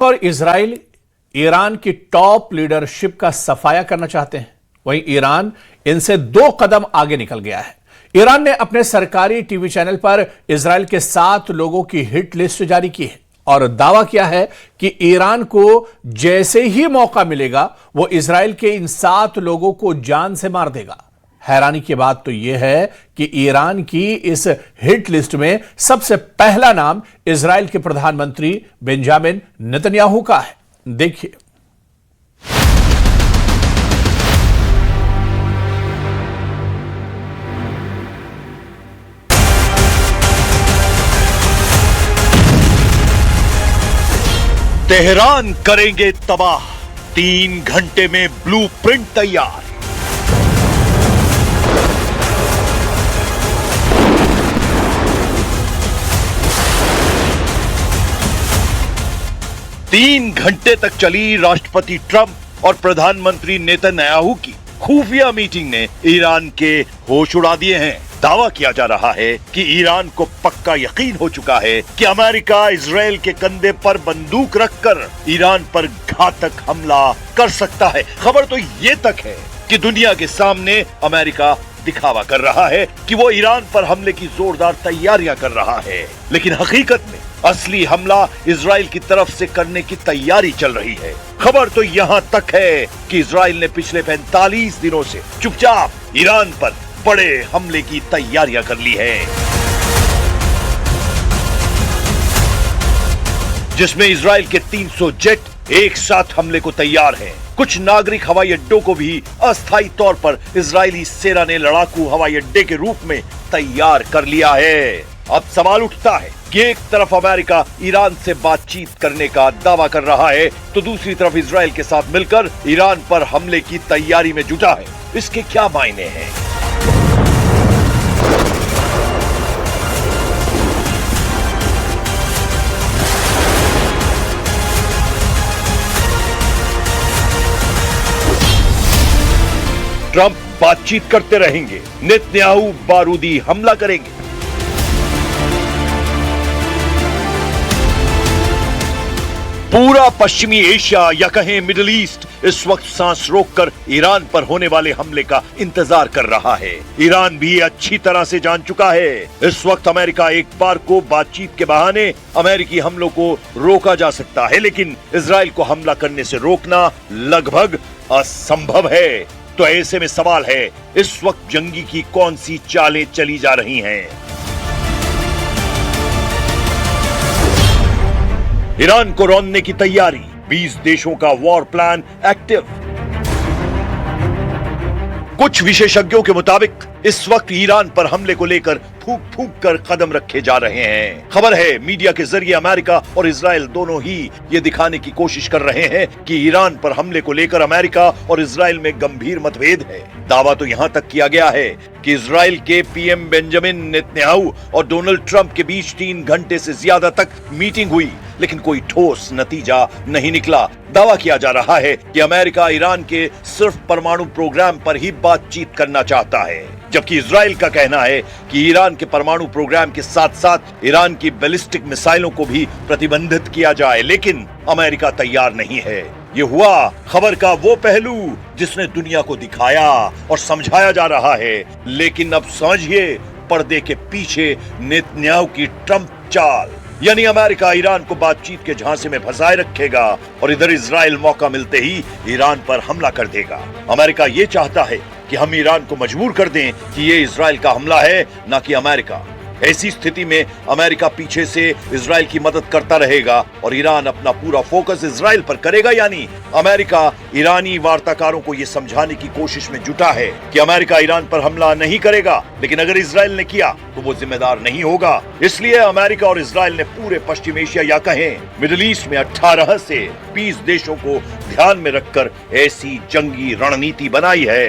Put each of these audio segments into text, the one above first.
और Israel Iran की top leadership का सफाया करना चाहते हैं। वहीं ईरान इनसे 2 कदम आगे निकल गया है। ईरान ने अपने सरकारी टीवी चैनल पर इजराइल के 7 लोगों की हिट लिस्ट जारी की है और दावा किया है कि ईरान को जैसे ही मौका मिलेगा वो इजराइल के इन 7 लोगों को जान से मार देगा। हैरानी की बात तो यह है कि ईरान की इस हिट लिस्ट में सबसे पहला नाम इजराइल के प्रधानमंत्री बेंजामिन नेतन्याहू का है। देखिए। तेहरान करेंगे तबाह, 3 घंटे में ब्लूप्रिंट तैयार। तीन घंटे तक चली राष्ट्रपति ट्रंप और प्रधानमंत्री नेतन्याहू की खुफिया मीटिंग ने ईरान के होश उड़ा दिए हैं। दावा किया जा रहा है कि ईरान को पक्का यकीन हो चुका है कि अमेरिका इजराइल के कंधे पर बंदूक रखकर ईरान पर घातक हमला कर सकता है। खबर तो ये तक है कि दुनिया के सामने अमेरिका दिखावा कर रहा है कि वो ईरान पर हमले की जोरदार तैयारियां कर रहा है, लेकिन हकीकत में असली हमला इजराइल की तरफ से करने की तैयारी चल रही है। खबर तो यहाँ तक है कि इजराइल ने पिछले 45 दिनों से चुपचाप ईरान पर बड़े हमले की तैयारियां कर ली है, जिसमें इजराइल के 300 जेट एक साथ हमले को तैयार हैं। कुछ नागरिक हवाई अड्डों को भी अस्थायी तौर पर इजरायली सेना ने लड़ाकू हवाई अड्डे के रूप में तैयार कर लिया है। अब सवाल उठता है कि एक तरफ अमेरिका ईरान से बातचीत करने का दावा कर रहा है तो दूसरी तरफ इजराइल के साथ मिलकर ईरान पर हमले की तैयारी में जुटा है। इसके क्या मायने हैं? ट्रंप बातचीत करते रहेंगे, नेतन्याहू बारूदी हमला करेंगे। पूरा पश्चिमी एशिया या कहें मिडिल ईस्ट इस वक्त सांस रोककर ईरान पर होने वाले हमले का इंतजार कर रहा है। ईरान भी अच्छी तरह से जान चुका है इस वक्त अमेरिका एक बार को बातचीत के बहाने अमेरिकी हमलों को रोका जा सकता है, लेकिन इजराइल को हमला करने से रोकना लगभग असंभव है। तो ऐसे में सवाल है, इस वक्त जंगी की कौन सी चालें चली जा रही हैं? ईरान को रौंदने की तैयारी, 20 देशों का वॉर प्लान एक्टिव। कुछ विशेषज्ञों के मुताबिक इस वक्त ईरान पर हमले को लेकर फूंक फूंक कर कदम रखे जा रहे हैं। खबर है मीडिया के जरिए अमेरिका और इजराइल दोनों ही ये दिखाने की कोशिश कर रहे हैं कि ईरान पर हमले को लेकर अमेरिका और इजराइल में गंभीर मतभेद है। दावा तो यहाँ तक किया गया है कि इजराइल के पीएम बेंजामिन नेतन्याहू और डोनाल्ड ट्रंप के बीच 3 घंटे से ज्यादा तक मीटिंग हुई, लेकिन कोई ठोस नतीजा नहीं निकला। दावा किया जा रहा है कि अमेरिका ईरान के सिर्फ परमाणु प्रोग्राम पर ही बातचीत करना चाहता है, जबकि इजराइल का कहना है कि ईरान के परमाणु प्रोग्राम के साथ साथ ईरान की बैलिस्टिक मिसाइलों को भी प्रतिबंधित किया जाए, लेकिन अमेरिका तैयार नहीं है। ये हुआ खबर का वो पहलू जिसने दुनिया को दिखाया और समझाया जा रहा है, लेकिन अब समझिए पर्दे के पीछे नेतन्याहू की ट्रंप चाल, यानी अमेरिका ईरान को बातचीत के झांसे में फंसाए रखेगा और इधर इजराइल मौका मिलते ही ईरान पर हमला कर देगा। अमेरिका ये चाहता है कि हम ईरान को मजबूर कर दें कि ये इजराइल का हमला है, ना कि अमेरिका। ऐसी स्थिति में अमेरिका पीछे से इजराइल की मदद करता रहेगा और ईरान अपना पूरा फोकस इजराइल पर करेगा। यानी अमेरिका ईरानी वार्ताकारों को यह समझाने की कोशिश में जुटा है कि अमेरिका ईरान पर हमला नहीं करेगा, लेकिन अगर इजराइल ने किया तो वो जिम्मेदार नहीं होगा। इसलिए अमेरिका और इजराइल ने पूरे पश्चिम एशिया या कहें मिडिल ईस्ट में 18 से 20 देशों को ध्यान में रखकर ऐसी जंगी रणनीति बनाई है।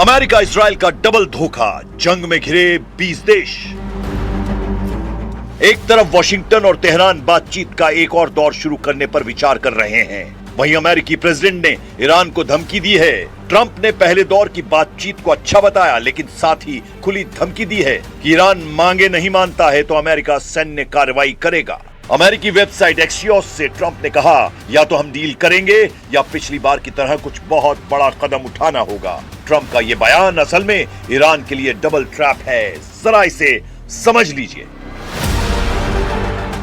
अमेरिका इजराइल का डबल धोखा, जंग में घिरे 20 देश। एक तरफ वॉशिंगटन और तेहरान बातचीत का एक और दौर शुरू करने पर विचार कर रहे हैं, वहीं अमेरिकी प्रेसिडेंट ने ईरान को धमकी दी है। ट्रंप ने पहले दौर की बातचीत को अच्छा बताया, लेकिन साथ ही खुली धमकी दी है कि ईरान मांगे नहीं मानता है तो अमेरिका सैन्य कार्रवाई करेगा। अमेरिकी वेबसाइट एक्सियोस से ट्रंप ने कहा, या तो हम डील करेंगे या पिछली बार की तरह कुछ बहुत बड़ा कदम उठाना होगा। ट्रंप का यह बयान असल में ईरान के लिए डबल ट्रैप है, जरा इसे समझ लीजिए।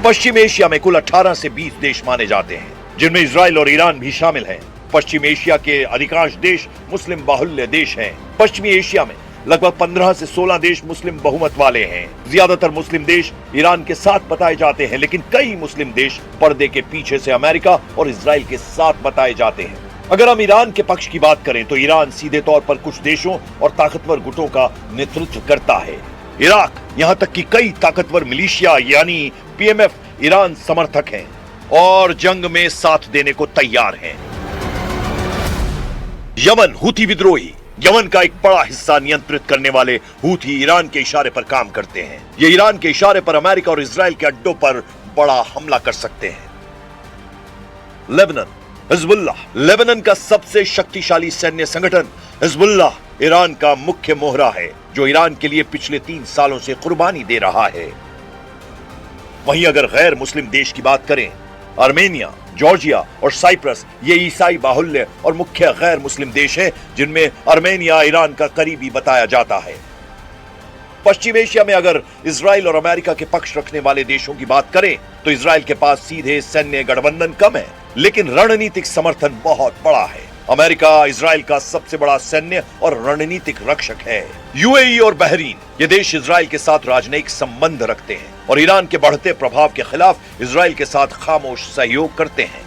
पश्चिम एशिया में कुल 18 से 20 देश माने जाते हैं, जिनमें इजराइल और ईरान भी शामिल हैं। पश्चिम एशिया के अधिकांश देश मुस्लिम बाहुल्य देश हैं। पश्चिमी एशिया में लगभग 15 से 16 देश मुस्लिम बहुमत वाले हैं। ज्यादातर मुस्लिम देश ईरान के साथ बताए जाते हैं, लेकिन कई मुस्लिम देश पर्दे के पीछे से अमेरिका और इजराइल के साथ बताए जाते हैं। अगर हम ईरान के पक्ष की बात करें तो ईरान सीधे तौर पर कुछ देशों और ताकतवर गुटों का नेतृत्व करता है। इराक, यहां तक कि कई ताकतवर मिलिशिया यानी पीएमएफ ईरान समर्थक हैं और जंग में साथ देने को तैयार हैं। यमन, हूथी विद्रोही यमन का एक बड़ा हिस्सा नियंत्रित करने वाले हूथी ईरान के इशारे पर काम करते हैं। ये ईरान के इशारे पर अमेरिका और इजराइल के अड्डों पर बड़ा हमला कर सकते हैं। लेबनान, हिजबुल्लाह, लेबनान का सबसे शक्तिशाली सैन्य संगठन हिजबुल्लाह ईरान का मुख्य मोहरा है, जो ईरान के लिए पिछले 3 सालों से कुर्बानी दे रहा है। वहीं अगर गैर मुस्लिम देश की बात करें, आर्मेनिया, जॉर्जिया और साइप्रस ये ईसाई बाहुल्य और मुख्य गैर मुस्लिम देश हैं, जिनमें आर्मेनिया ईरान का करीबी बताया जाता है। पश्चिम एशिया में अगर इजराइल और अमेरिका के पक्ष रखने वाले देशों की बात करें तो इजराइल के पास सीधे सैन्य गठबंधन कम है, लेकिन रणनीतिक समर्थन बहुत बड़ा है। अमेरिका इजराइल का सबसे बड़ा सैन्य और रणनीतिक रक्षक है। यूएई और बहरीन ये देश इजराइल के साथ राजनयिक संबंध रखते हैं और ईरान के बढ़ते प्रभाव के खिलाफ इजराइल के साथ खामोश सहयोग करते हैं।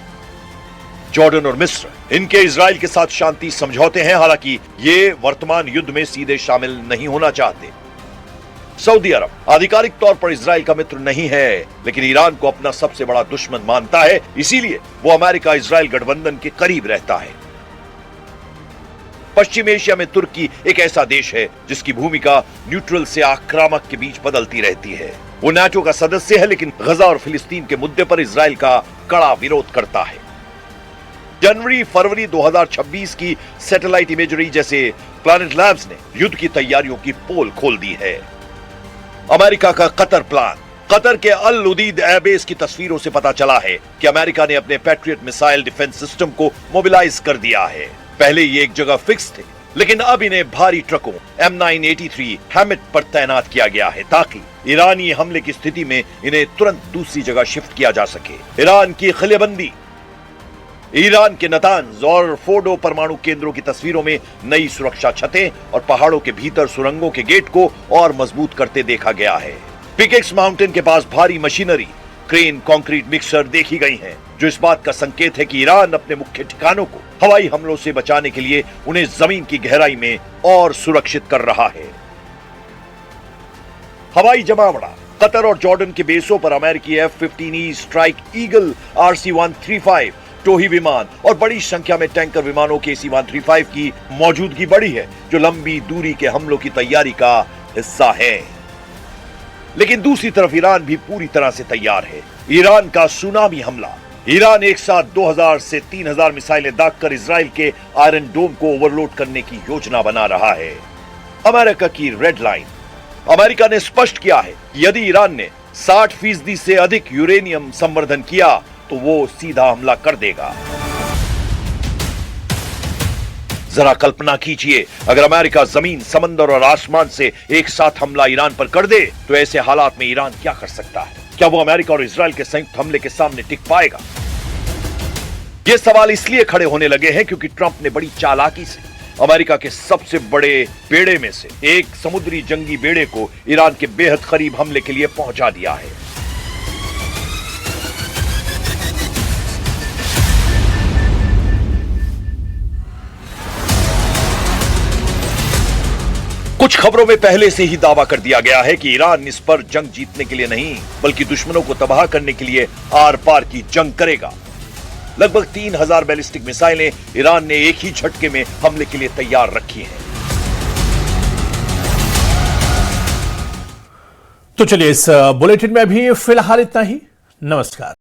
जॉर्डन और मिस्र, इनके इजराइल के साथ शांति समझौते हैं, हालांकि ये वर्तमान युद्ध में सीधे शामिल नहीं होना चाहते। सऊदी अरब आधिकारिक तौर पर इजराइल का मित्र नहीं है, लेकिन ईरान को अपना सबसे बड़ा दुश्मन मानता है, इसीलिए वो अमेरिका इजराइल गठबंधन के करीब रहता है। पश्चिम एशिया में तुर्की एक ऐसा देश है जिसकी भूमिका न्यूट्रल से आक्रामक के बीच बदलती रहती है। वो नाटो का सदस्य है, लेकिन गजा और फिलिस्तीन के मुद्दे पर इजराइल का कड़ा विरोध करता है। जनवरी-फरवरी 2026 की सैटेलाइट इमेजरी जैसे प्लैनेट लैब्स ने युद्ध की तैयारियों की पोल खोल दी है। अमेरिका का कतर प्लान, कतर के अल उदीद एयरबेस की तस्वीरों से पता चला है कि अमेरिका ने अपने पैट्रियट मिसाइल डिफेंस सिस्टम को मोबिलाइज कर दिया है। पहले ये एक जगह फिक्स थे, लेकिन अब इन्हें भारी ट्रकों M983 हैमिट पर तैनात किया गया है ताकि ईरानी हमले की स्थिति में इन्हें तुरंत दूसरी जगह शिफ्ट किया जा सके। ईरान की खिलेबंदी, ईरान के नतांज और फोर्डो परमाणु केंद्रों की तस्वीरों में नई सुरक्षा छतें और पहाड़ों के भीतर सुरंगों के गेट को और मजबूत करते देखा गया है। पिकेक्स माउंटेन के पास भारी मशीनरी, क्रेन, कंक्रीट मिक्सर देखी गई हैं, जो इस बात का संकेत है कि ईरान अपने मुख्य ठिकानों को हवाई हमलों से बचाने के लिए उन्हें जमीन की गहराई में और सुरक्षित कर रहा है। हवाई जमावड़ा, कतर और जॉर्डन के बेसों पर अमेरिकी F-15E स्ट्राइक ईगल RC-135 टोही विमान और बड़ी संख्या में टैंकर विमानों के C-135 की मौजूदगी बढ़ी है, जो लंबी दूरी के हमलों की तैयारी का हिस्सा है। लेकिन दूसरी तरफ ईरान भी पूरी तरह से तैयार है। ईरान का सुनामी हमला, ईरान एक साथ 2000 से 3000 मिसाइलें दागकर इजराइल के आयरन डोम को ओवरलोड करने की योजना बना रहा है। अमेरिका की रेड लाइन, अमेरिका ने स्पष्ट किया है कि यदि ईरान ने 60% से अधिक यूरेनियम संवर्धन किया तो वो सीधा हमला कर देगा। जरा कल्पना कीजिए, अगर अमेरिका जमीन, समंदर और आसमान से एक साथ हमला ईरान पर कर दे तो ऐसे हालात में ईरान क्या कर सकता है? क्या वो अमेरिका और इजराइल के संयुक्त हमले के सामने टिक पाएगा? ये सवाल इसलिए खड़े होने लगे हैं क्योंकि ट्रंप ने बड़ी चालाकी से अमेरिका के सबसे बड़े बेड़े में से एक समुद्री जंगी बेड़े को ईरान के बेहद करीब हमले के लिए पहुंचा दिया है। कुछ खबरों में पहले से ही दावा कर दिया गया है कि ईरान इस पर जंग जीतने के लिए नहीं, बल्कि दुश्मनों को तबाह करने के लिए आर पार की जंग करेगा। लगभग 3000 बैलिस्टिक मिसाइलें ईरान ने एक ही झटके में हमले के लिए तैयार रखी हैं। तो चलिए इस बुलेटिन में अभी फिलहाल इतना ही। नमस्कार।